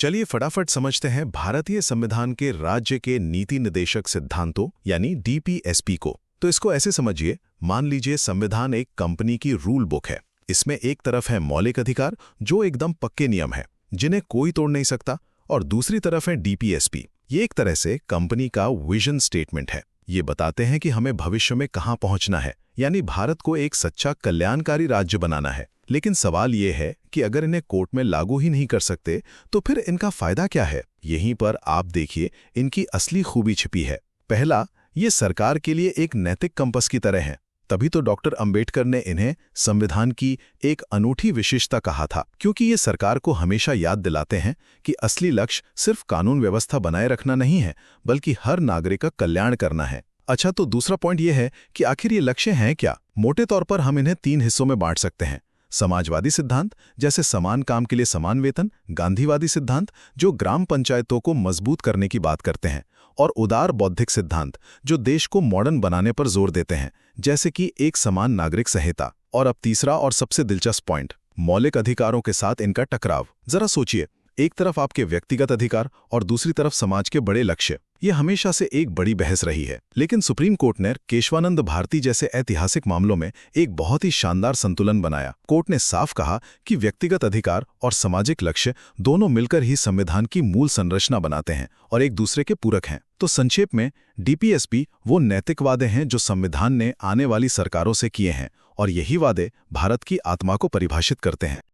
चलिए फटाफट समझते हैं भारतीय संविधान के राज्य के नीति निदेशक सिद्धांतों यानी डीपीएसपी को। तो इसको ऐसे समझिए, मान लीजिए संविधान एक कंपनी की रूल बुक है। इसमें एक तरफ है मौलिक अधिकार जो एकदम पक्के नियम है जिन्हें कोई तोड़ नहीं सकता, और दूसरी तरफ है डीपीएसपी। ये एक तरह से कंपनी का विजन स्टेटमेंट है। ये बताते हैं कि हमें भविष्य में कहाँ पहुंचना है, यानी भारत को एक सच्चा कल्याणकारी राज्य बनाना है। लेकिन सवाल ये है कि अगर इन्हें कोर्ट में लागू ही नहीं कर सकते तो फिर इनका फायदा क्या है? यहीं पर आप देखिए इनकी असली खूबी छिपी है। पहला, ये सरकार के लिए एक नैतिक कंपस की तरह है। तभी तो डॉक्टर अंबेडकर ने इन्हें संविधान की एक अनूठी विशेषता कहा था, क्योंकि ये सरकार को हमेशा याद दिलाते हैं कि असली लक्ष्य सिर्फ कानून व्यवस्था बनाए रखना नहीं है, बल्कि हर नागरिक का कल्याण करना है। अच्छा, तो दूसरा पॉइंट ये है कि आखिर ये लक्ष्य हैं क्या? मोटे तौर पर हम इन्हें 3 हिस्सों में बांट सकते हैं। समाजवादी सिद्धांत, जैसे समान काम के लिए समान वेतन। गांधीवादी सिद्धांत, जो ग्राम पंचायतों को मजबूत करने की बात करते हैं। और उदार बौद्धिक सिद्धांत, जो देश को मॉडर्न बनाने पर जोर देते हैं, जैसे कि एक समान नागरिक संहिता। और अब तीसरा और सबसे दिलचस्प पॉइंट, मौलिक अधिकारों के साथ इनका टकराव। जरा सोचिए, एक तरफ आपके व्यक्तिगत अधिकार और दूसरी तरफ समाज के बड़े लक्ष्य। ये हमेशा से एक बड़ी बहस रही है, लेकिन सुप्रीम कोर्ट ने केशवानंद भारती जैसे ऐतिहासिक मामलों में एक बहुत ही शानदार संतुलन बनाया। कोर्ट ने साफ कहा कि व्यक्तिगत अधिकार और सामाजिक लक्ष्य दोनों मिलकर ही संविधान की मूल संरचना बनाते हैं और एक दूसरे के पूरक हैं। तो संक्षेप में, डीपीएसपी वो नैतिक वादे हैं जो संविधान ने आने वाली सरकारों से किए हैं, और यही वादे भारत की आत्मा को परिभाषित करते हैं।